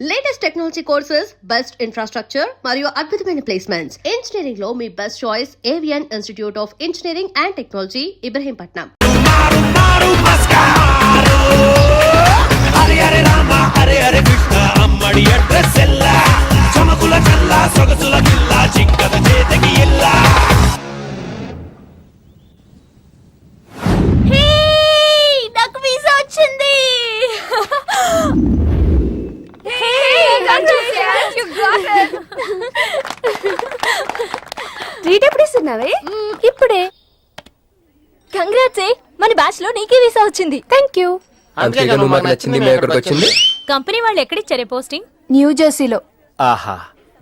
Latest technology courses, best infrastructure మరియు అద్భుతమైన placements. Engineering లో మీ best choice Avion institute of engineering and technology, Ibrahimpatnam. నాకు వీసా వచ్చింది. ట్రీట్ ఎప్పుడు ఇస్తున్నావే? ఇప్పుడే. కంగ్రాట్స్, మన బ్యాచ్ లో నీకే వీసా వచ్చింది. Thank you. కంపెనీ వాళ్ళు ఎక్కడిచ్చారే పోస్టింగ్? న్యూ జెర్సీలో. ఆహా,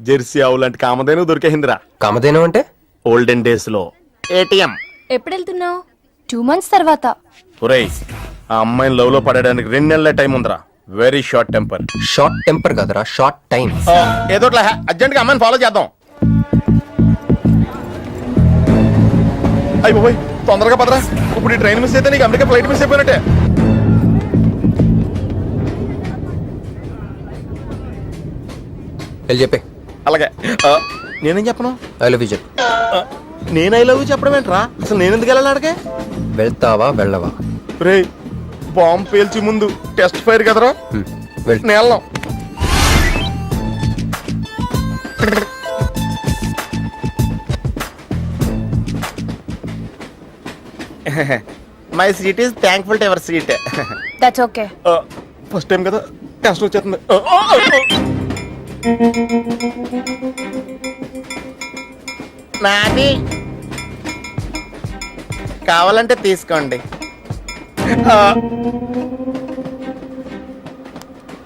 జెర్సీ ఆవు లాంటి కామధేను దొరికేహింద్రా. కామధేను అంటే ఓల్డెన్ డేస్ లో ఏటీఎం. ఎప్పుడు వెళ్తున్నావు? 2 months తర్వాత. ఒరేయ్, ఆ అమ్మాయిని లవ్ లో పడడానికి 2 నెలల టైం ఉందిరా. Very short temper. Short temper కదరా, షార్ట్ టైం. ఏదో అర్జెంట్ గా అమ్మాయిని ఫాలో చేద్దాం. అయ్యి బాబోయ్, తొందరగా పదరా. ఇప్పుడు ఈ ట్రైన్ మిస్ అయితే నీకు అమెరికా ఫ్లైట్ మిస్ అయిపోయినట్టే. వెళ్ళి చెప్పే. అలాగే. నేనేం చెప్పను? ఐ లవ్ యూ చెప్పు. నేను ఐ లవ్ యూ చెప్పడం ఏంట్రా? అసలు నేను ఎందుకు వెళ్ళాలి అడిగే? వెళ్తావా వెళ్ళవా? రే, బాంబు పేల్చి ముందు టెస్ట్ ఫైర్ కదరా. నేను వెళ్ళాం. My seat is thankful to your seat. That's okay. First time కదా, టెస్ట్ వచ్చేస్తుంది. నాది కావాలంటే తీసుకోండి.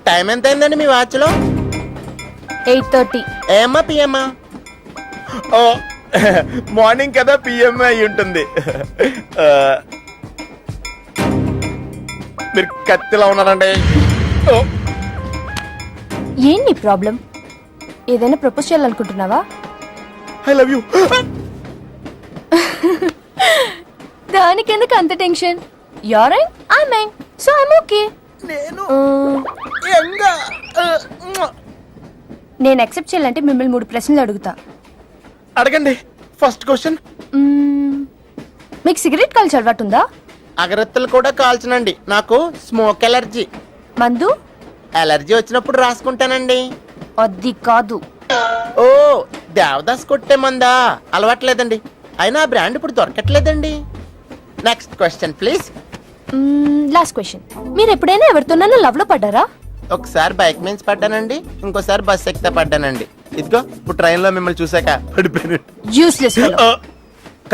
టైం ఎంత అయిందండి మీ వాచ్లో? 8:30. ఏమ్మా పిఎమ్మా? ఓ, మార్నింగ్ కదా, పిఎం అయి ఉంటుంది. మీరు కత్తిలా ఉన్నారండి. ఏంటి ప్రాబ్లం? ఏదైనా ప్రపోజ్ చేయాలనుకుంటున్నావా? I love you. దానికి ఎందుకు అంత tension? You're right, I mean, so I'm okay. నేను యాక్సెప్ట్ చేయాలంటే మిమ్మల్ని 3 ప్రశ్నలు అడుగుతా. అడగండి. First question. మీకు సిగరెట్ కాల్చి అలవాటు ఉందా? అగరత్తులు కూడా కాల్చనండి. నాకు స్మోక్ ఎలర్జీ. మందు? ఎలర్జీ వచ్చినప్పుడు రాసుకుంటానండి. అది కాదు. ఓ, దేవదాస్ కొట్టే మందా? అలవాట్లేదండి. అయినా ఆ బ్రాండ్ ఇప్పుడు దొరకట్లేదండి. Next question please. Last question. మీరు ఎప్పుడైనా ఎవరితోనైనా లవ్ లో పడ్డారా? ఒకసారి బైక్ మీద పడ్డానండి, ఇంకోసారి బస్ ఎక్కితే పడ్డానండి. ఇదిగో ఇప్పుడు ట్రైన్ లో మిమ్మల్ని చూసాక పడిపోయాను. యూస్లెస్.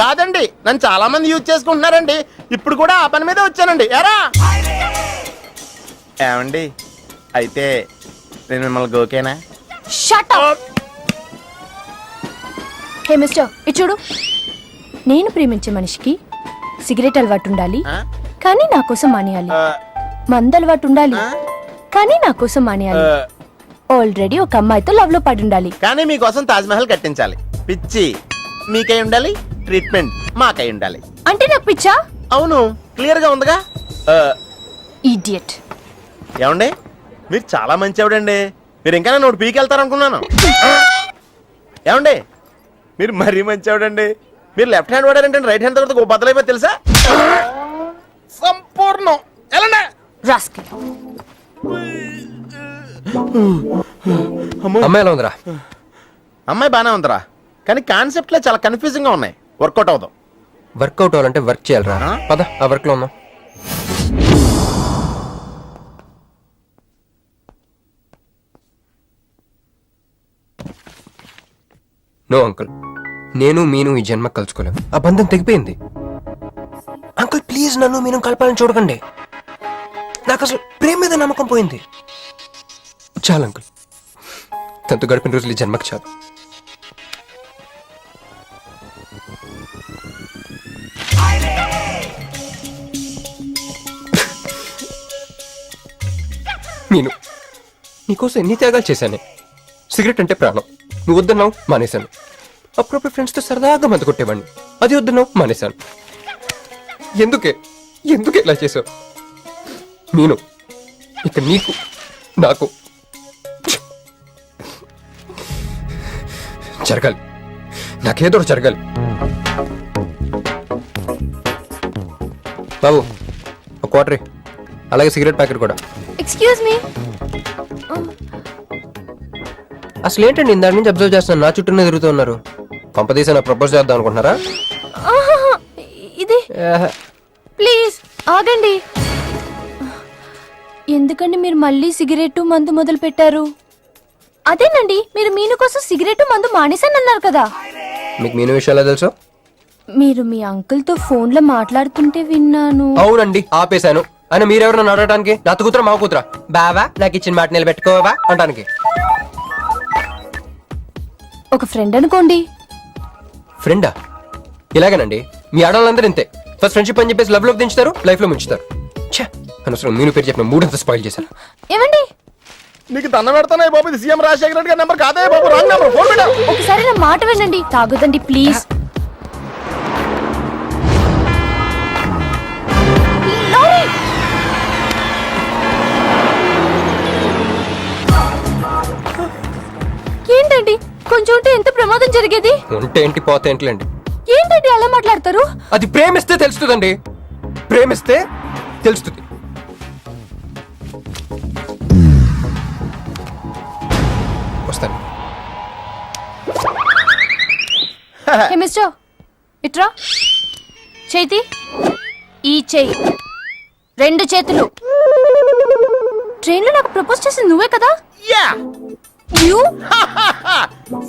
కాదండి, నన్ను చాలా మంది యూజ్ చేసుకుంటున్నారండి. ఇప్పుడు కూడా ఆ పని మీద వచ్చానండి. ఎరా ఏమండి, అయితే నేను మిమ్మల్ని ఓకేనా? Shut up. హే మిస్టర్, ఇటు చూడు. నేను ప్రేమించే మనిషికి సిగరెట్ అలవాటు ఉండాలి, కానీ నా కోసం మానేయాలి. మందు అలవాటు ఉండాలి, కానీ నా కోసం మానేయాలి. ఆల్రెడీ ఒక అమ్మాయితో లవ్ లో పడి ఉండాలి, కానీ మీకోసం తాజ్ మహల్ కట్టించాలి. పిచ్చి మీకై ఉండాలి, ట్రీట్మెంట్ మాకై ఉండాలి. అంటే నాకు పిచ్చా? అవును, క్లియర్ గా ఉందిగా. ఇడియట్. ఏమండి, మీరు చాలా మంచివాడండి. మీరు ఇంకా నన్ను పీకి వెళ్తారనుకున్నాను. ఏమండి, మీరు మరీ మంచివాడండి. మీరు లెఫ్ట్ హ్యాండ్ వాడారంటే రైట్ హ్యాండ్ తర్వాత బద్దలైపోయి తెలుసా? సంపూర్ణం. ఎలాండి రాస్కెల్. అమ్మాయి ఎలా ఉందిరా? అమ్మాయి బానే ఉందిరా, కానీ కాన్సెప్ట్ లో చాలా కన్ఫ్యూజింగ్ గా ఉన్నాయి. వర్కౌట్ అవుదాం. వర్కౌట్ అవ్వాలంటే వర్క్ చేయాలరా. పద, ఆ వర్క్ లో ఉన్నాం. నో అంకుల్, నేను మీను ఈ జన్మ కలుసుకోలేము. ఆ బంధం తెగిపోయింది. అంకుల్ ప్లీజ్, నన్ను మీను కలపాలని చూడకండి. నాకు అసలు ప్రేమ మీద నమ్మకం పోయింది. చాలు అంకుల్, తనతో గడిపిన రోజులు ఈ జన్మకు చాలు. మీను, నీకోసం ఎన్ని త్యాగాలు చేశానే. సిగరెట్ అంటే ప్రాణం, నువ్వు వద్దన్నావు మానేశాను. అప్పుడప్పుడు ఫ్రెండ్స్తో సరదాగా మందు కొట్టేవాడిని, అది వద్దన్నావు మానేశాను. ఎందుకే ఇలా చేసావు? మీను, ఇక నీకు నాకు జరగాలి, నాకేదో ఒకటి జరగాలి. బాబు ఒక క్వార్టర్, అలాగే సిగరెట్ ప్యాకెట్ కూడా. Excuse me. అసలు ఏంటండి ఇందాక నుంచి అబ్జర్వ్ చేస్తున్నాను, నా చుట్టూనే తిరుగుతూ ఉన్నారు. కొంపదీసి నా ప్రపోజ్ చేద్దాం అనుకుంటున్నారా? ఇది ఏహే. ప్లీజ్ ఆగండి. ఎందుకండి మీరు మళ్ళీ సిగరెట్ మందు మొదలు పెట్టారు? అదేనండి, మీరు మీను కోసం సిగరెట్ మందు మానేశానన్నారు కదా. మీకు మీను విషయాలు తెలుసు? మీరు మీ అంకుల్ తో ఫోన్ లో మాట్లాడుతుంటే విన్నాను. అవునండి, ఆపేశాను. ఆయన మీరెవరన్నా అడగటానికి? నా కూతురా మా కూతురా? బావా నాకు ఇచ్చిన మాట నిలబెట్టుకోవా అంటానికి. ఒక ఫ్రెండ్ అనుకోండి. ఫ్రెండా? ఇలాగేనండి, మీ ఆడవాళ్ళందరూ ఇంతే. ఫస్ట్ ఫ్రెండ్షిప్ అని చెప్పేసి లవ్ లోకి దించుతారు, లైఫ్ లో ముంచుతారు. ఛే, అనవసరం మీను పేరు చెప్పిన మూడంతా స్పాయిల్ చేశారు. ఏమండి, నీకు దండం పెడతానే బాబు, ఇది సీఎం రాజశేఖర రెడ్డి గారి నెంబర్ కాదే బాబు, రాంగ్ నెంబర్. ఫోన్ పెట్టు. ఒకసారి నా మాట వినండి. తాగుదండి ప్లీజ్. లారీ! ఏంటండి, కొంచెం ఉంటే ఎంత ప్రమాదం జరిగేది. ఉంటే ఏంటి, పోతే ఏంటిలేండి. ఏంటండి అలా మాట్లాడతారు? అది ప్రేమిస్తే తెలుస్తుందండి, ప్రేమిస్తే తెలుస్తుంది. వస్తాను. హే మిస్టర్, ఇట్రా. చేతి, ఈ చేయి, రెండు చేతులు. ట్రైన్ లో నాకు ప్రపోజ్ చేసింది నువ్వే కదా? యా, యూ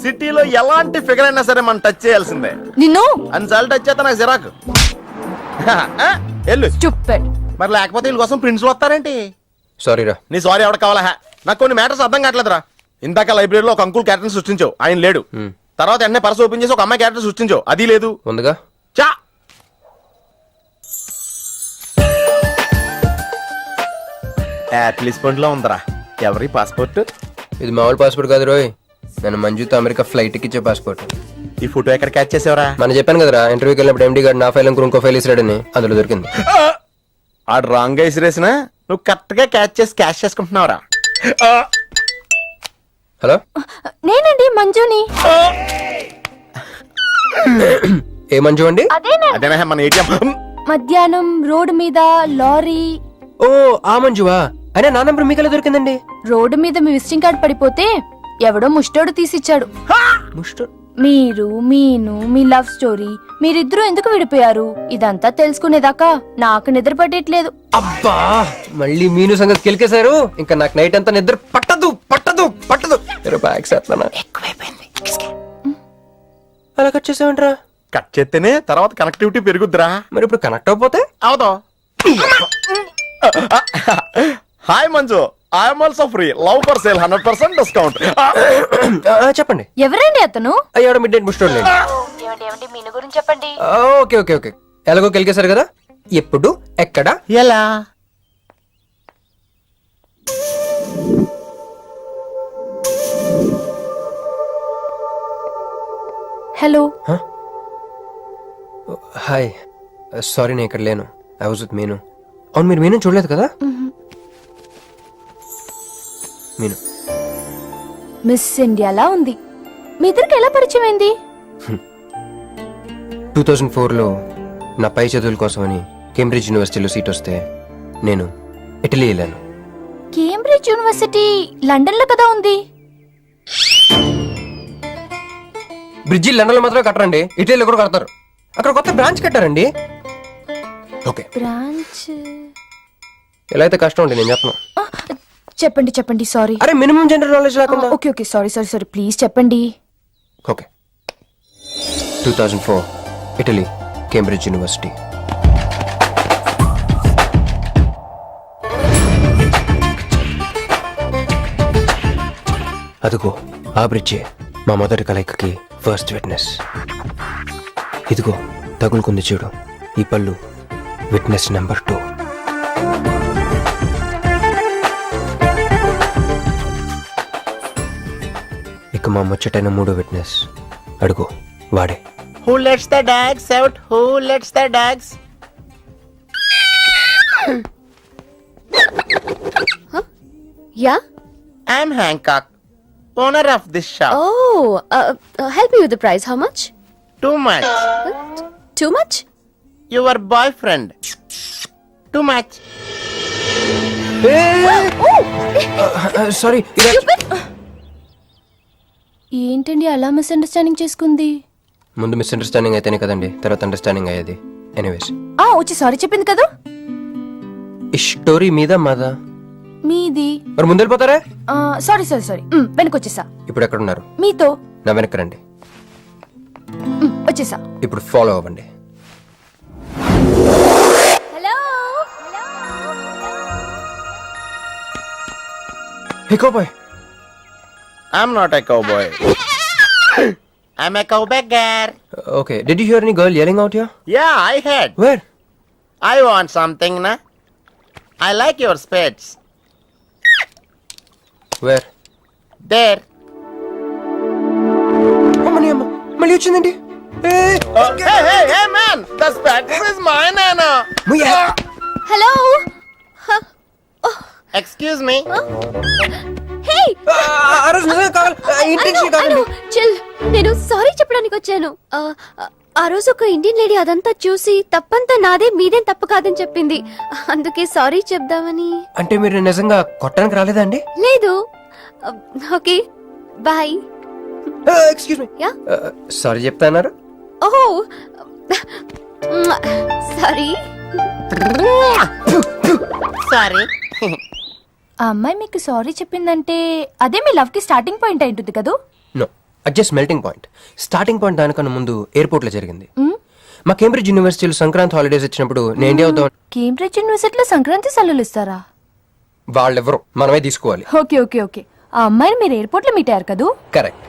సిటీలో ఎలాంటి ఫిగర్ అయినా సరే మనం టచ్ చేయాల్సిందే. నిన్ను అన్నిసార్లు టచ్ చేస్తా నాకు చిరాకు. వెళ్ళు. స్టూపిడ్. మరి లేకపోతే వీళ్ళ కోసం ప్రిన్సిపల్ వస్తారేంటి? సారీ రా. నీ సారీ ఎవడ కావాలా? నాకు కొన్ని మ్యాటర్స్ అర్థం కావట్లేదురా. ఇందాక లైబ్రరీలో ఒక అంకుల్ క్యారెక్టర్ సృష్టించావు, ఆయన లేడు. తర్వాత ఎన్నే పర్స్ ఓపెన్ చేసి ఒక అమ్మాయి క్యారెక్టర్ సృష్టించావు, అది లేదు. ఉందిగా. చా, యాపిల్ పండ్లో ఉందరా. ఎవరి పాస్పోర్ట్? ఇది మామూలు పాస్పోర్ట్ కాదు రోయ్, నేను మంజుతో అమెరికా ఫ్లైట్ కి ఇచ్చే పాస్పోర్ట్. ఈ ఫోటో ఎక్కడ క్యాచ్ చేసావరా? మనం చెప్పాను కదరా, ఇంటర్వ్యూకి వెళ్ళినప్పుడు ఎండి గారు నా ఫైల్ ఇంకో ఫైల్ ఇసిరాడని, అందులో దొరికింది. ఆడు రాంగ్ గా ఇసిరేసిన నువ్వు కరెక్ట్ గా క్యాచ్ చేసి క్యాష్ చేసుకుంటున్నావురా. హలో, నేనండి మంజుని. ఏ మంజు అండి? అదేనా మన ఏటీఎం. మధ్యాహ్నం రోడ్డు మీద లారీ. ఓ ఆ మంజువా? అయినా నా నంబర్ మీకెలా దొరికిందండి? రోడ్డు మీద మీ విజిటింగ్ కార్డ్ పడిపోతే ఎవడో ముష్టోడు తీసిచ్చాడు. ముష్టి. మీరు, మీను, మీ లవ్ స్టోరీ, మీరిద్దరూ ఎందుకు విడిపోయారు ఇదంతా తెలుసుకునేదాకా నాకు నిద్ర పట్టేట్లేదు. అబ్బా, మళ్ళీ మీను సంగతి కెలికేశారు. ఇంకా నాకు నైట్ అంతా నిద్ర పట్టదు పట్టదు పట్టదు. ఎక్కువైపోయింది. అలా కట్ చేసావంటరా? కట్ చేస్తేనే తర్వాత కనెక్టివిటీ పెరుగుద్దిరా. మరి ఇప్పుడు కనెక్ట్ అయిపోతే అవుతా. Hi Manju, I'm also free. Love for sale 100% discount. చెప్పండి. ఎవరండి అతను? అయ్యాడు మిడ్ నైట్ ముస్టోడ్ లేండి. మీను గురించి చెప్పండి. ఓకే ఓకే ఓకే, ఎలాగో కెలికేశారు కదా. ఎప్పుడు, ఎక్కడ, ఎలా? హలో. హాయ్, సారీ నేను ఇక్కడ లేను. ఐ వాజ్ విత్ మీను. అవును, మీరు మీను చూడలేదు కదా? మీను మిస్ ఇండియాలా ఉంది. మీ ఇద్దరికి ఎలా పరిచయం అయింది? 2004లో నా పై చదువుల కోసమని కేంబ్రిడ్జ్ యూనివర్సిటీలో సీట్ వస్తే నేను ఇటలీ వెళ్ళాను. కేంబ్రిడ్జ్ యూనివర్సిటీ లండన్ లో కదా ఉంది. బ్రిడ్జి లండన్ లో మాత్రమే కట్టరండి, ఇటలీలో కూడా కడతారు. అక్కడ కొత్త బ్రాంచ్ కట్టారండి. ఓకే, బ్రాంచ్ ఎలా అయితే కష్టం అండి, నేను చెప్పను. చెప్పండి చెప్పండి. సారీ. అరే మినిమం జనరల్ నాలెడ్జ్ లేకుండా. Okay okay, sorry sorry sorry, please చెప్పండి. Okay, 2004 Italy, Cambridge university. అదిగో ఆ బ్రిడ్జే మా మొదటి కలయికకి ఫస్ట్ విట్నెస్. ఇదిగో తగులుకుంది చూడు ఈ పళ్ళు, విట్నెస్ నెంబర్ 2. ఇక మా ముచ్చటైన 3వ విట్నెస్, అడుగు వాడే. Who lets the dogs out? Who lets the dogs? Yeah? I'm Hancock. Owner of this shop. Oh, help me with the price. How much? Too much. Too much? Your boyfriend. Too much. Sorry ఏంటండి అలా misunderstanding చేసుకుంది? ముందు misunderstanding అయితేనే కదండి తర్వాత understanding అయ్యేది. Anyways వచ్చి sorry చెప్పింది కదా. ఈ స్టోరీ మీద మాదా? మీది. మరి ముందు వెళ్ళిపోతారా? సారీ సారీ సారీ, వెనకొచ్చేసా. ఇప్పుడు ఎక్కడ ఉన్నారు? మీతో. నా వెనక్కి రండి. వచ్చేసా. ఇప్పుడు ఫాలో అవ్వండి. Hello. Hey cowboy. I'm not a cowboy. I'm a cowbagger. Okay, did you hear any girl yelling out here? Yeah, I heard. Where? I want something, na? I like your spades. Where? There. అమ్మని అమ్మ మళ్ళీ వచ్చిందండి. Hey, man! The spades is mine, Anna. Hello. Excuse me. హే, ఆ రోజు నిజంగా కావాలి. Intention కావాలి. Chill. నేను సారీ చెప్పడానికి వచ్చాను. ఆ రోజు ఒక ఇండియన్ లేడీ అదంతా చూసి తప్పంతా నాదే, మీదేం తప్పు కాదని చెప్పింది. అందుకే సారీ చెప్దామని. అంటే మీరు నిజంగా కొట్టడానికి రాలేదా అండి? లేదు. Okay, bye. Excuse me. Yeah. Sorry చెప్తా అన్నారు. ఓహో, సారీ. Sorry. ఆ అమ్మాయి మీకు సారీ చెప్పిందంటే అదే మీ లవ్ కి స్టార్టింగ్ పాయింట్ అయింటుంది కదా? నో, అది just melting point. Starting point దానికన్నా ముందు ఎయిర్పోర్ట్ లో జరిగింది. మా కేంబ్రిడ్జ్ యూనివర్సిటీలో సంక్రాంతి హాలిడేస్ వచ్చినప్పుడు నేను ఇండియా వద్దాం. కేంబ్రిడ్జ్ యూనివర్సిటీలో సంక్రాంతి సెలవులు ఇస్తారా? వాళ్ళెవరో మనమే తీసుకోవాలి. Okay okay okay. ఆ అమ్మాయిని మీరు ఎయిర్పోర్ట్ లో మీట్ అయ్యారు కదా? కరెక్ట్.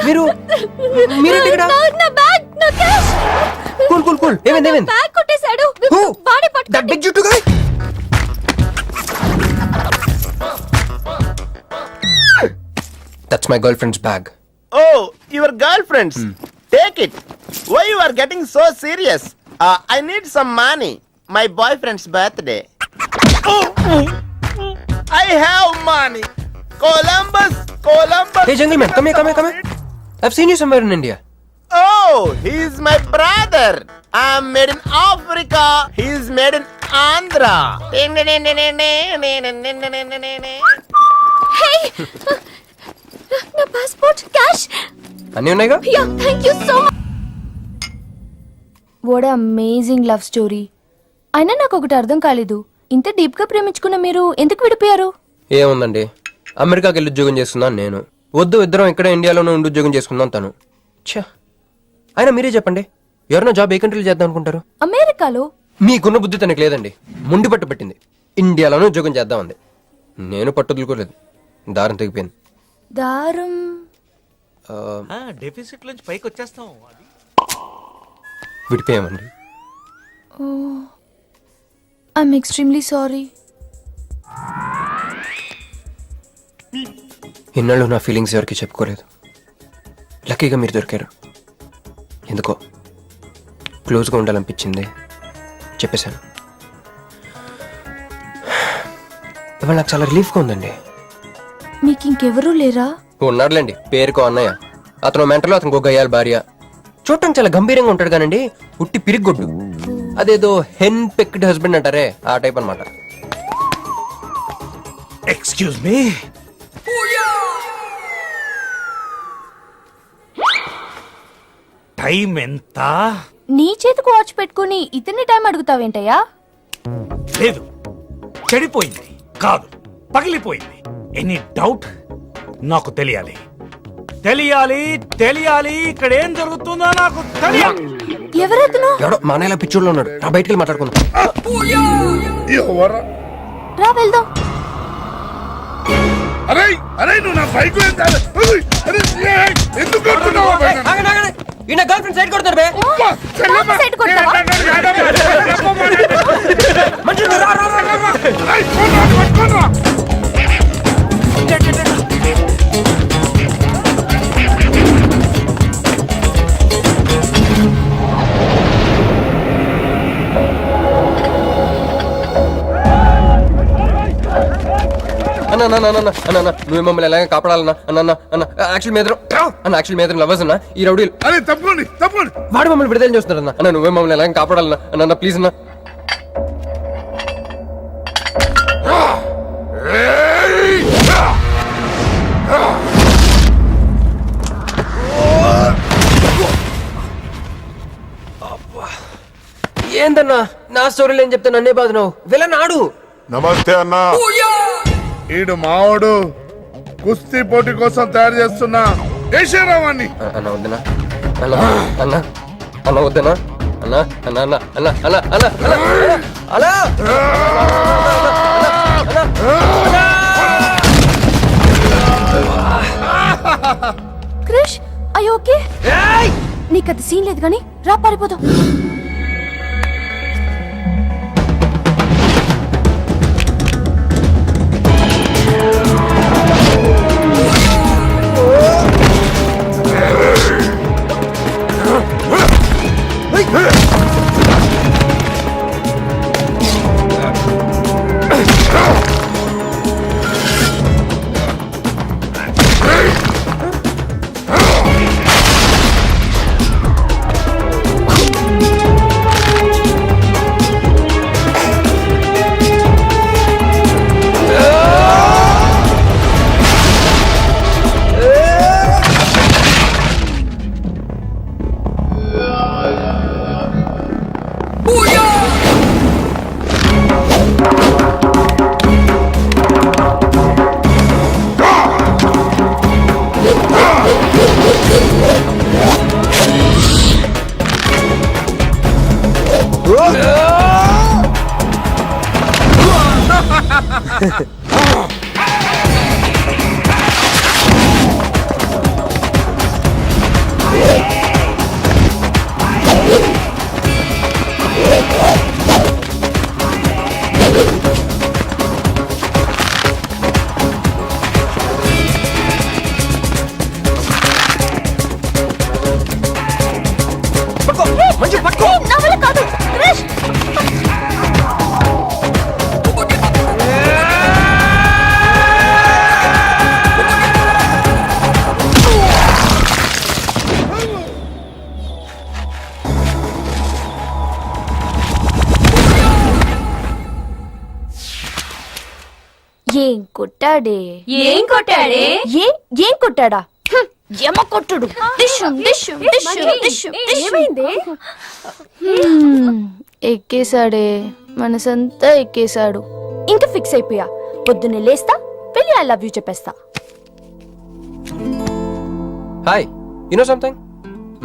మీరు మీరేంటి ఇక్కడ? నా బ్యాగ్, నా క్యాష్. Cool cool cool. ఏమైంది ఏమైంది? బ్యాగ్ కొట్టేశాడు. Who? బాడీ That పట్టుకోండి. big juttu guy? That's my girlfriend's bag. Oh, your girlfriends. Take it. Why you are getting so serious? I need some money. My boyfriend's birthday. I have money. Columbus. Hey gentleman, come here. I've seen you somewhere in India. Oh, he's my brother. I'm made in Africa. He's made in Andhra. Hey! నా passport, cash. అన్నీ ఉన్నాయిగా? Yeah, thank you so much. What amazing love story. అయినా నాకు ఒకటి అర్థం కాలేదు. ఇంత deep గా ప్రేమించుకున్న మీరు ఎందుకు విడిపోయారు? ఏముందండి, అమెరికాకి వెళ్ళి ఉద్యోగం చేస్తున్నాను నేను. వద్దు, ఇద్దరం ఇక్కడ ఇండియాలోనే ఉండి ఉద్యోగం చేసుకుందాం తను. ఛా, అయినా మీరే చెప్పండి, ఎవరైనా జాబ్ ఏ కంట్రీలో చేద్దాం అనుకుంటారు? అమెరికాలో. మీకున్న బుద్ధి తనకి లేదండి. ముండి పట్టు పెట్టింది, ఇండియాలోనే ఉద్యోగం చేద్దామంది. నేను పట్టుదలుకోలేదు, దారం తెగిపోయింది. దారం. డెఫిసిట్ నుంచి పైకి వచ్చేస్తాం. విడిపోయామండి. I'm extremely sorry. ఇన్నాళ్ళు నా ఫీలింగ్స్ ఎవరికి చెప్పుకోలేదు. లక్కీగా మీరు దొరికారు. ఎందుకో క్లోజ్గా ఉండాలనిపించింది, చెప్పేశాను. ఇవాళ నాకు చాలా రిలీఫ్గా ఉందండి. మీకు ఇంకెవరూ లేరా? ఉన్నాడులేండి, పేరుకో అన్నయ్య. అతను మెంటలో, అతను గొగ్గయ్యాలి భార్య. చూడటానికి చాలా గంభీరంగా ఉంటాడు కానండి, ఉట్టి పిరిగొడ్డు. అదేదో హెన్ పెక్డ్ హస్బెండ్ అంటారే, ఆ టైప్ అన్నమాట. Excuse me. టైం ఎంత? నీ చేతికి వాచ్ పెట్టుకుని ఇతన్ని టైం అడుగుతావేంటయ్యా? లేదు, చెడిపోయింది కాదు, పగిలిపోయింది. Any doubt? నాకు తెలియాలి. ఇక్కడ ఏం జరుగుతుందో నాకు తెలియాలి. ఎవరతను? ఎవడో మా అన్నయ్య పిచ్చోళ్ళు ఉన్నాడు, రా బయటికి వెళ్ళి మాట్లాడుకుందాం. రా వెళ్దాం. అరే నువ్వు నా బైక్ ఎందుకు ఈయన గర్ల్ ఫ్రెండ్ సైడ్ కొడతారు బే. సైడ్ కొడతావా? మనుషులు రా, రా, రా, రా. నువ్వే మమ్మల్ని ఎలాగ కాపాడాలన్నా అన్న అన్న యాక్చువల్ మీద అన్న యాక్చువల్ మీద లవర్స్ అన్న ఈ రౌడీలు అరే తప్పండి తప్పండి. వాడు మమ్మల్ని విడుదల చేస్తున్నారన్న అన్న నువ్వే మమ్మల్ని ఎలాగ కాపాడాలన్నా అన్న ప్లీజ్ అన్న. ఏందన్నా నా స్టోరీలో ఏం చెప్తా నన్నే బాధ విలన్ ఆడు. నమస్తే అన్న. ఈడు మావాడు కుస్తీ పోటీ కోసం తయారు చేస్తున్నా దేశరావాన్ని. అన్న వద్దనా అన్న అన్న అన్న వద్దనా అన్న అన్న అన్న అన్న అన్న అన్న అన్న క్రిష్ అయ్యో ఓకే నీకు అది సీన్ లేదు కానీ రా పారిపోదాం. ఏం కొట్టాడే ఏం కొట్టాడే ఏం కొట్టాడా యమ కొట్టుడు డిషుం డిషుం డిషుం డిషుం ఏమైంది ఎక్కేశాడే మనసంతా ఎక్కేశాడు ఇంకా ఫిక్స్ అయిపోయా పొద్దున్నే లేస్తా వెళ్ళి ఐ లవ్ యూ చెప్పేస్తా. హాయ్ యూనో సంథింగ్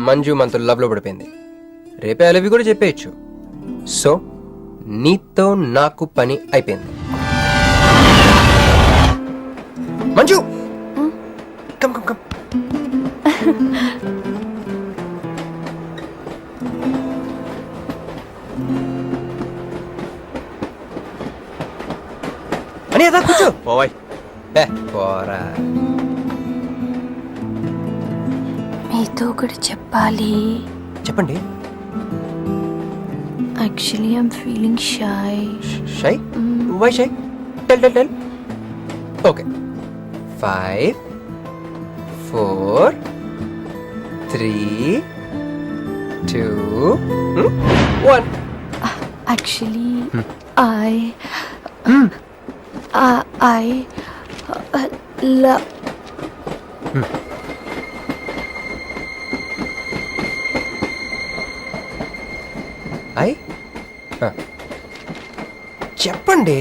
మంజు మనతో లవ్ లో పడిపోయింది. రేపే ఐ లవ్ యూ కూడా చెప్పేయచ్చు. సో నీతో నాకు పని అయిపోయింది. Manju come come come. అని అదా కూర్చో పోవాయ్. పోరా మీతో ఒకటి చెప్పాలి. చెప్పండి. Actually I'm feeling shy. Shy why shy tell tell tell. Okay 5 4 3 2 1. Actually, I love. చెప్పండి.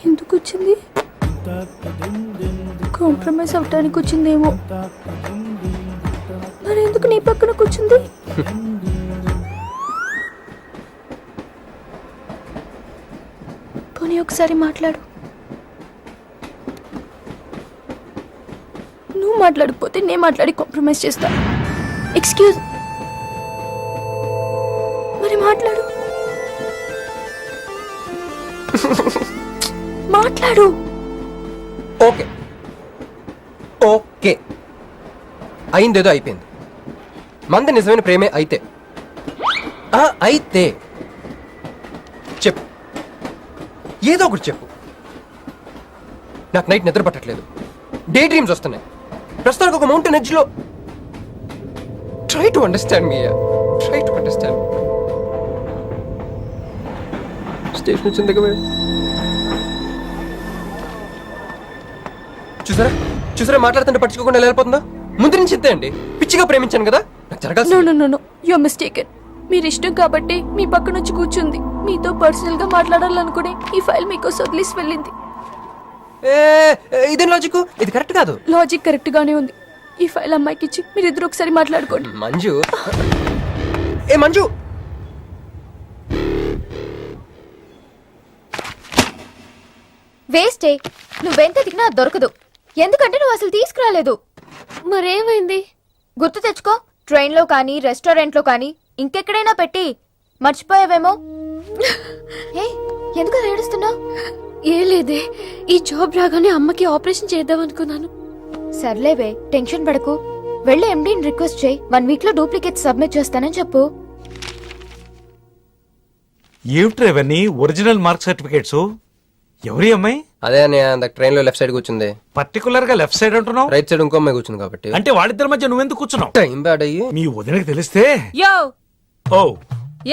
ఎందుకు వచ్చింది? కాంప్రమైజ్ అవటానికి వచ్చిందేమో. మరి ఎందుకు నీ పక్కన కూర్చుంది? పోనీ ఒకసారి మాట్లాడు. నువ్వు మాట్లాడకపోతే నేను మాట్లాడి కాంప్రమైజ్ చేస్తా. ఎక్స్క్యూజ్, మరి మాట్లాడు. మాట్లాడు. ఓకే ఓకే, అయిందేదో అయిపోయింది. మంది నిజమైన ప్రేమే అయితే అయితే చెప్పు, ఏదో ఒకటి చెప్పు. నాకు నైట్ నిద్ర పట్టట్లేదు, డే డ్రీమ్స్ వస్తున్నాయి. ప్రస్తుతానికి ఒక మౌంటైన్ ఎడ్జ్లో. Try to understand me, try to understand. Station వచ్చింది దగ్గర. చూసారా చూసారా, మాట్లాడుతుంటే పట్టించుకోకుండా ఎలా వెళ్ళిపోతుందో. ముందు నుంచి ఇంతే అండి, పిచ్చిగా ప్రేమించాను కదా, నాకు జరగాల్సింది. No no no no, you are mistaken. మీరు ఇష్టం కాబట్టి మీ పక్క నుంచి కూర్చుంది. మీతో పర్సనల్ గా మాట్లాడాలనుకుని ఈ ఫైల్ మీకోసం వదిలేసి వెళ్ళింది. ఇదేం లాజిక్? ఇది కరెక్ట్ కాదు. లాజిక్ కరెక్ట్ గానే ఉంది. ఈ ఫైల్ అమ్మాయికి ఇచ్చి మీరిద్దరు ఒకసారి మాట్లాడుకోండి. మంజు, ఏ మంజు, వేస్టే. నువ్వెంత తిన్నా దొరకదు. ఎందుకంటే నువ్వు అసలు తీసుకురాలేదు. మరేమైంది? గుర్తు తెచ్చుకో. ట్రైన్లో కానీ రెస్టారెంట్లో కానీ ఇంకెక్కడైనా పెట్టి మర్చిపోయావేమో. ఏ ఎందుకు ఏడుస్తున్నావు? ఏ లేదే, ఈ జాబ్ రాగానే అమ్మకి ఆపరేషన్ చేద్దాం అనుకున్నాను. సర్లేవే, టెన్షన్ పడకు. వెళ్ళి ఎండీని రిక్వెస్ట్ చేయి. 1 వీక్ లో డూప్లికేట్ సబ్మిట్ చేస్తానని చెప్పు. ఏమిట్రా ఇవన్నీ ఒరిజినల్ మార్క్ సర్టిఫికేట్స్? ఎవరి అమ్మాయి? అదే అన్నయ్య, ట్రైన్ లో లెఫ్ట్ సైడ్ కూర్చుంది. పర్టికులర్ గా లెఫ్ట్ సైడ్ అంటున్నావు? రైట్ సైడ్ ఇంకో అమ్మాయి కూర్చుంది కాబట్టి. అంటే వాళ్ళిద్దరి మధ్య నువ్వెందుకు కూర్చున్నావు? టైం బ్యాడ్ అయ్యి. మీ వదినకి తెలిస్తే. యో ఓ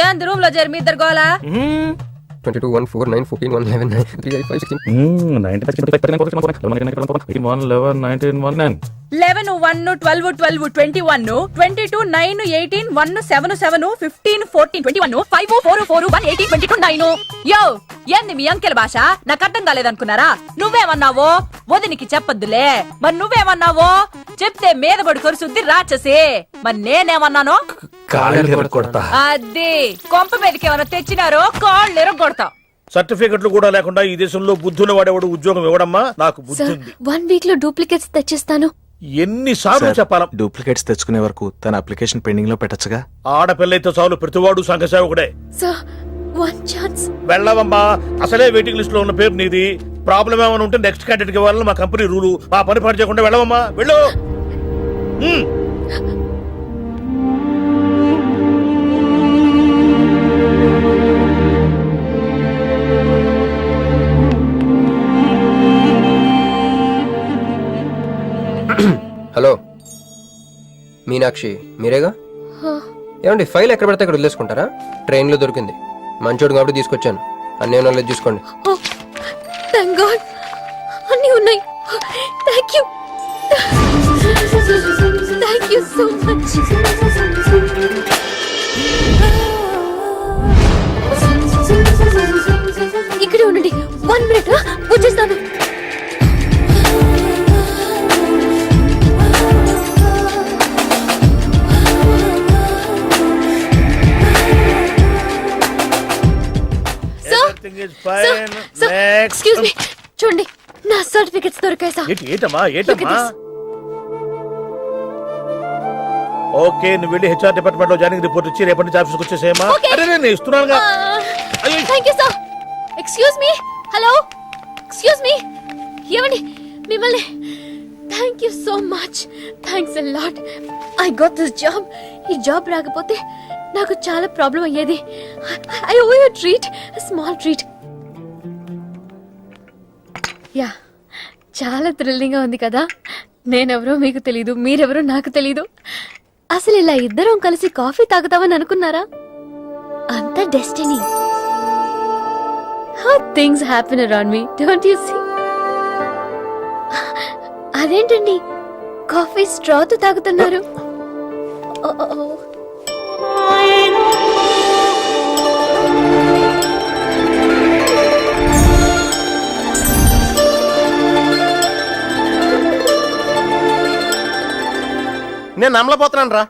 ఏంది రూమ్ లో చేరి మీ ఇద్దరు గోలా? 22 1 4 9 14 1 11 9 3 5 5 16 11 1 12 12 21 22 9 18 1 7 7 15 14 21 5 4 4 1 18 22 9. యో ఏంది మీ అంకెల భాష? నాకు అర్థం కాలేదనుకున్నారా? నువ్వేమన్నావో వదినికి చెప్పొద్దులే. మరి నువ్వేమన్నావో చెప్తే మీద పడి కొరుసుద్ది రాచసి. మరి నేనేమన్నానో అది కొంప మీదకి ఏమైనా తెచ్చినారో కాళ్ళు ఎరగొడతా. సర్టిఫికెట్లు కూడా లేకుండా ఈ దేశంలో బుద్ధుని వాడేవాడు ఉద్యోగం ఇవ్వడమ్మా. నాకు బుద్ధి సార్, ఉంది. 1 వీక్ లో డూప్లికేట్స్ తెచ్చిస్తాను. ఎన్నిసార్లు చెప్పాలా? డూప్లికేట్స్ తెచ్చుకునే వరకు తన అప్లికేషన్ పెండింగ్ లో పెట్టచ్చుగా. ఆడపిల్లైతే చాలు, ప్రతివాడు సంఘ సేవకుడే. Sir, 1 chance. వెళ్ళవమ్మా, అసలే వెయిటింగ్ లిస్ట్ లో ఉన్న పేరు నీది. ప్రాబ్లం ఏమైనా ఉంటే నెక్స్ట్ క్యాండిడేట్ కి ఇవ్వాలని మా కంపెనీ రూలు. ఆ పని పాటు చేయకుండా వెళ్ళవమ్మా, వెళ్ళు. హలో మీనాక్షి, మీరేగా? ఏమండి, ఫైల్ ఎక్కడ పడితే అక్కడ వదిలేసుకుంటారా? ట్రైన్ లో దొరికింది, మంచోడు కాబట్టి తీసుకొచ్చాను. అన్నీ నాలెడ్జ్ చూసుకోండి. థాంక్ గాడ్, అన్నీ ఉన్నాయి. Thank you, thank you so much. ఇక్కడే ఉండండి, 1 మినిట్ వచ్చేస్తాను. ఎక్స్క్యూజ్ మీ, చూడండి నా సర్టిఫికెట్స్ దొరికాయి సార్. ఏంటమ్మా ఏంటమ్మా? ఓకే, నువ్వు వెళ్ళి హెచ్ఆర్ డిపార్ట్మెంట్ లో జాయినింగ్ రిపోర్ట్ ఇచ్చి రేపటి నుంచి ఆఫీస్కి వచ్చేసేయమ్మా. అరే నేను ఇస్తున్నానుగా. Thank you sir. Excuse me, hello, excuse me, ఏమండి మిమ్మల్ని. Thank you so much, thanks a lot. I got this job. ఈ జాబ్ రాకపోతే నాకు చాలా ప్రాబ్లం అయ్యేది. I owe you treat, small treat. Yeah, చాలా థ్రిల్లింగ్ గా ఉంది కదా. నేనెవరో మీకు తెలీదు, మీరెవరో నాకు తెలీదు. అసలు ఇలా ఇద్దరం కలిసి కాఫీ తాగుతామని అనుకున్నారా? అంత destiny. How things happen around me, don't you see? అదేంటండి కాఫీ స్ట్రాతో తాగుతున్నారు? నేను నమ్మలేకపోతున్నాను రా.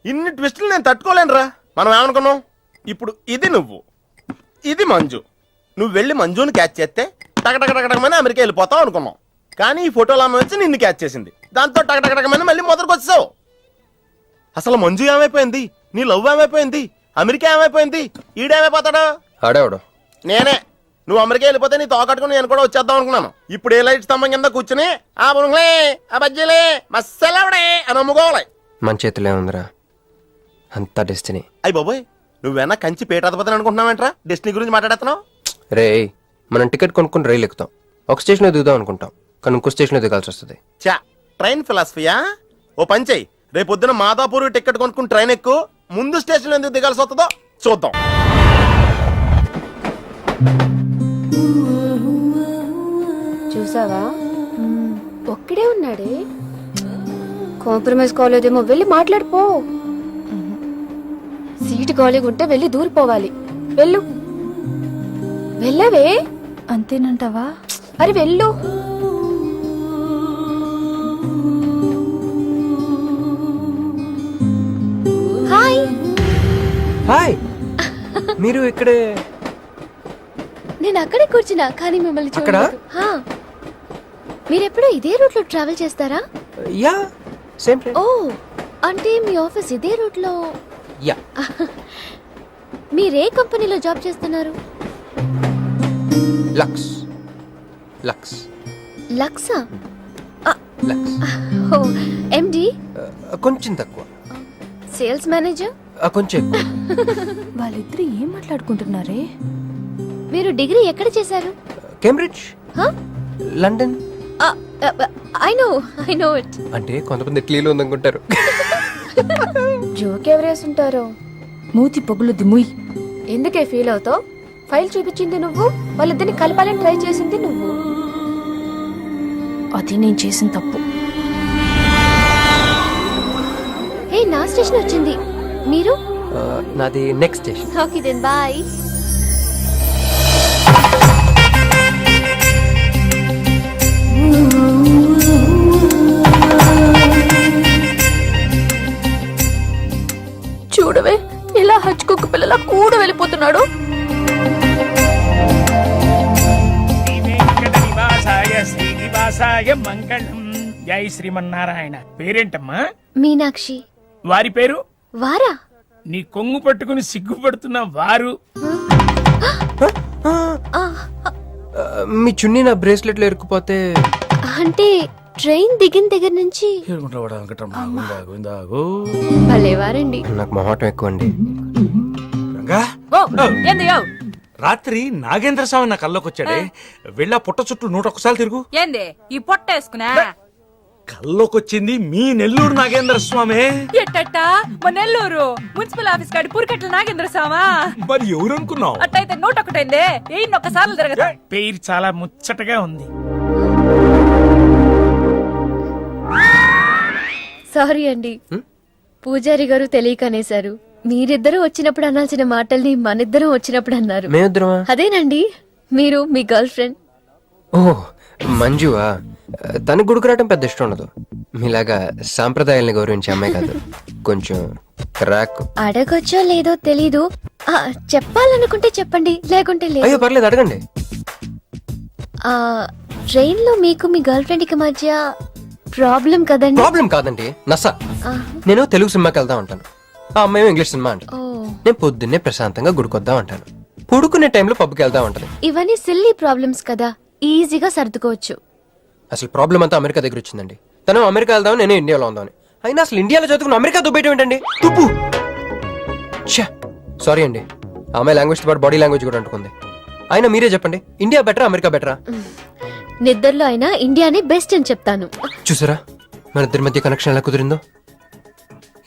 ఇన్ని ట్విస్టులు నేను తట్టుకోలేను రా. మనం ఏమనుకున్నాం? ఇప్పుడు ఇది నువ్వు, ఇది మంజు, నువ్వు వెళ్ళి మంజుని క్యాచ్ చేస్తే టకటకటకటకమని అమెరికా వెళ్ళిపోతావు అనుకున్నాం. కానీ ఈ ఫోటోలు ఆమె వచ్చి నిన్ను క్యాచ్ చేసింది. దాంతో టకటకటకమని మళ్ళీ మొదటికి వచ్చావు. అసలు మంజు ఏమైపోయింది? నీ లవ్ ఏమైపోయింది? అమెరికా ఏమైపోయింది? ఈడేమైపోతాడు? ఆడేవాడు నేనే. నువ్వు అమెరికా వెళ్ళిపోతే నీ తోకట్టుకుని నేను కూడా వచ్చేద్దాం అనుకున్నాను. ఇప్పుడు ఏ లైట్ స్తంభం కింద కూర్చుని ఆ బునుగులే ఆ బజ్జీలే మస్సలవడే అని అమ్ముకోవాలి. మన చేతిలో ఉందిరా అంతా డెస్టినీ. అయ్యి బాబోయ్, నువ్వేనా కంచి పేటాధిపతిని అనుకుంటున్నావేంట్రా? డెస్టినీ గురించి మాట్లాడుతున్నావు? రే మనం టికెట్ కొనుక్కుని రైలు ఎక్కుతాం. ఒక స్టేషన్లో దిగుదాం అనుకుంటాం, కానీ ఇంకో స్టేషన్లో దిగాల్సి వస్తుంది. చా, ట్రైన్ ఫిలాసఫియా? ఓ పని చెయ్యి, రేపొద్దున మాదాపూర్ టికెట్ కొనుక్కుని ట్రైన్ ఎక్కు. ముందు స్టేషన్ ఎందుకు దిగాల్సి వస్తుందో చూద్దాం. చూసావా, ఒక్కడే ఉన్నాడే. కాంప్రమైజ్ కాలేదేమో, వెళ్ళి మాట్లాడిపో. సీటు ఖాళీగా ఉంటే వెళ్ళి దూరిపోవాలి. వెళ్ళు, వెళ్ళవే. అంతేనంటావా? అరే వెళ్ళు. హాయ్. హాయ్, మీరు ఇక్కడే? నేను అక్కడే కూర్చున్నా, కానీ మిమ్మల్ని అక్కడ? చూడలేదు. హా. మీరెప్పుడు ఇదే రూట్ లో ట్రావెల్ చేస్తారా? యా, సేమ్ ఓ, అంటే మీ ఆఫీస్ ఇదే రూట్ లో. యా. మీరే కంపెనీలో జాబ్ చేస్తున్నారు? లక్స్. లక్స్. లక్సా? లక్స్. ఓ, ఎండి? కొంచెం తక్కువ. Sales manager? కొంచెం ఎక్కువ. వాళ్ళిద్దరు ఏం మాట్లాడుకుంటున్నారే? మీరు డిగ్రీ ఎక్కడ చేశారు? Cambridge, London. I know it. అంటే కొంతమంది ఇట్లీలో ఉందనుకుంటారు. జోక్ ఎవరేసుంటారో. మూతి పొగులుద్ది ముయ్. ఎందుకే ఫీల్ అవుతావు? ఫైల్ చూపించింది నువ్వు, వాళ్ళిద్దరిని కలపాలని ట్రై చేసింది నువ్వు. అది నేను చేసిన తప్పు. హే, నా స్టేషన్ వచ్చింది. మీరు? నాది next station. Okay then bye. చూడవే, ఇలా హచ్చుకుక్క పిల్లలా కూడా వెళ్ళిపోతున్నాడు. శ్రీనివాసాయ మంగళం. జై శ్రీమన్నారాయణ. పేరేంటమ్మా? మీనాక్షి. వారి పేరు? వారా? నీ కొంగు పట్టుకుని సిగ్గుపడుతున్న వారు. మీ చున్నీ నా బ్రేస్లెట్ లో ఇరుక్కుపోతే? అంటే ట్రైన్ దిగిన దగ్గర నుంచి. భలేవారండి. నాకు మొహాటం ఎక్కువ అండి. ఏంది యో? రాత్రి నాగేంద్ర స్వామి నా కల్లోకి వచ్చాడే. వెళ్ళా పుట్ట చుట్టూ 101 తిరుగు. ఏంది ఈ పొట్టేసుకున్నా? కల్లోకి వచ్చింది మీ నెల్లూరు నాగేంద్ర స్వామి. ఎట్టట్టా మా నెల్లూరు మున్సిపల్ ఆఫీస్ కాడి పూరికట్ల నాగేంద్ర స్వామా? మరి ఎవరు అనుకున్నావు? అట్టయితే 101 1 తిరగదు. పేరు చాలా ముచ్చటగా ఉంది. సారీ అండి, పూజారి గారు తెలియక అనేశారు. మీరిద్దరూ వచ్చినప్పుడు అనాల్సిన మాటల్ని మనిద్దరం వచ్చినప్పుడు అన్నారు. మేమిద్దరమా? అదేనండి, మీరు మీ గర్ల్ ఫ్రెండ్. ఓ, మంజువా? తనకు గుడికి రావడం పెద్ద ఇష్టం ఉండదు. మీలాగా సాంప్రదాయాల్ని గౌరవించే అమ్మాయి కాదు. కొంచెం క్రాక్. అడగొచ్చో లేదో తెలీదు. చెప్పాలనుకుంటే చెప్పండి, లేకుంటే లేదు. అయ్యో పర్లేదు, అడగండి. ట్రైన్ లో మీకు మీ గర్ల్ ఫ్రెండ్ కి మధ్య ప్రాబ్లం కదండి? ప్రాబ్లం కాదండి, నస. నేను తెలుగు సినిమాకి వెళ్తా ఉంటాను, ఆ అమ్మాయి ఇంగ్లీష్ సినిమా అంట. నేను పొద్దున్నే ప్రశాంతంగా గుడికొద్దాం అంటాను, పుడుకునే టైంలో పబ్కి వెళ్తా ఉంటాను. ఇవన్నీ సిల్లీ ప్రాబ్లమ్స్ కదా, ఈజీగా సర్దుకోవచ్చు. అసలు ప్రాబ్లం అంతా అమెరికా దగ్గర వచ్చిందండి. తను అమెరికా వెళ్దాం, నేను ఇండియాలో ఉందామని. అయినా అసలు ఇండియాలో చదువుకుని అమెరికా దుబ్బేయటం ఏంటండి? తుప్పు. సారీ అండి, ఆ అమ్మాయి లాంగ్వేజ్ తో పాటు బాడీ లాంగ్వేజ్ కూడా అంటుకుంది. అయినా మీరే చెప్పండి, ఇండియా బెటరా అమెరికా బెటరా? నిద్దర్లో అయినా ఇండియానే బెస్ట్ అని చెప్తాను. చూసారా మన ఇద్దరి మధ్య కనెక్షన్ ఎలా కుదిరిందో?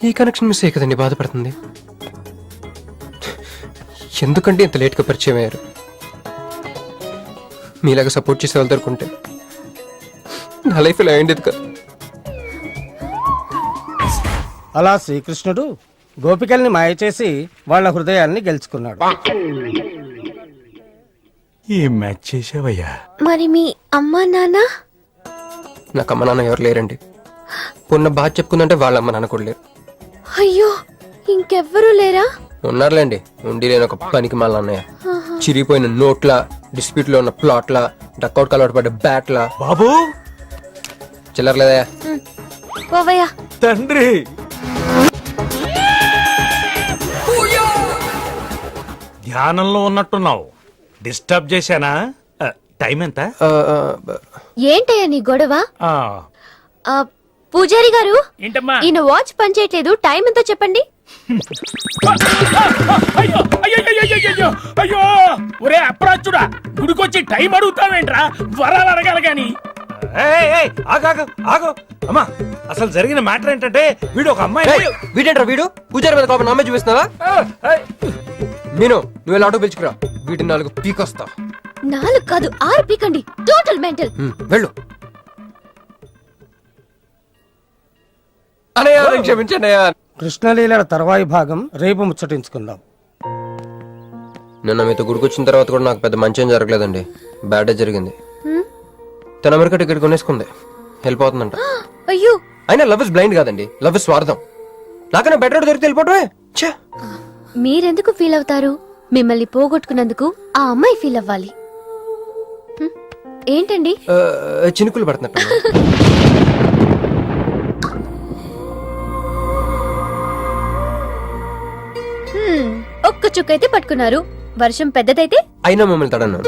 ఈ కనెక్షన్ మిస్ అయ్యే కదండి బాధపడుతుంది. ఎందుకంటే ఇంత లేట్గా పరిచయం అయ్యారు? మీలాగా సపోర్ట్ చేసే వాళ్ళు దొరుకుంటే నా లైఫ్ ఇలా అయ్యింది కదా. అలా శ్రీకృష్ణుడు గోపికల్ని మాయ చేసి వాళ్ళ హృదయాల్ని గెలుచుకున్నాడు. ఏం మ్యాచ్ చేసావయ్యా? మరి మీ అమ్మా నాన్న? నాకు అమ్మ నాన్న ఎవరు లేరండి. పొన్న బాధ చెప్పుకుందంటే వాళ్ళ అమ్మ నాన్న కూడా లేరు. అయ్యో, ఇంకెవ్వరూ లేరా? ఉన్నారులేండి, ఉండి లేని ఒక పనికి మళ్ళీ అన్నయ్య. చిరిగిపోయిన నోట్ల డిస్ప్యూట్ లో ఉన్న ప్లాట్లా డక్అవుట్ అలవాటు పడ్డ బ్యాట్లా బాబు చిల్లర్లేదా పోవయ్యా. తండ్రి ధ్యానంలో ఉన్నట్టున్నావు. డిస్టర్బ్ చేశానా? టైం ఎంత? ఏంటయ్యా నీ గొడవ? ఆ, ఆ, పూజారి గారు, ఏంటమ్మా? ఈయన వాచ్ పనిచేయట్లేదు, టైం ఎంతో చెప్పండి. అయ్యో అయ్యో అయ్యో అయ్యో అయ్యో ఒరే అప్రాచుడా, గుడికొచ్చి టైం అడుగుతావేంట్రా? వరాలు అడగాలి గాని. ఏయ్, ఏయ్, ఆగు, ఆగు, ఆగు. అమ్మా, అసలు జరిగిన మ్యాటర్ ఏంటంటే వీడు ఒక అమ్మాయి. వీడేంట్రా వీడు పూజారి మీద కోపం అమ్మాయి చూపిస్తున్నావా? మీను నువ్వు వెళ్ళి ఆటో పిలుచుకురా, వీటి 4 పీకొస్తా. 4 కాదు 6 పీకండి. Total mental. వెళ్ళు. అనయ్య క్షమించన్నయ్య. కృష్ణలీల తర్వాయి భాగం రేపు ముచ్చటించుకుందాం. నిన్న మీతో గుడికొచ్చిన తర్వాత కూడా నాకు పెద్ద మంచి ఏం జరగలేదండి. బ్యాడే జరిగింది. తన అమెరికా టికెట్ కొనేసుకుంది, వెళ్ళిపోతుందంట. అయ్యో, అయినా లవ్ ఇస్ బ్లైండ్ కాదండి, లవ్ ఇస్ స్వార్థం. నాకన్నా బెటర్ దొరికితే వెళ్ళిపోవటమే. ఛే, మీరెందుకు ఫీల్ అవుతారు? మిమ్మల్ని పోగొట్టుకున్నందుకు ఆ అమ్మాయి ఫీల్ అవ్వాలి. ఏంటండి? చినుకులు పడుతున్నట్టు. ఒక్క చుక్కైతే పట్టుకున్నారు, వర్షం పెద్దదైతే అయినా మమ్మల్ని తడన్నాను.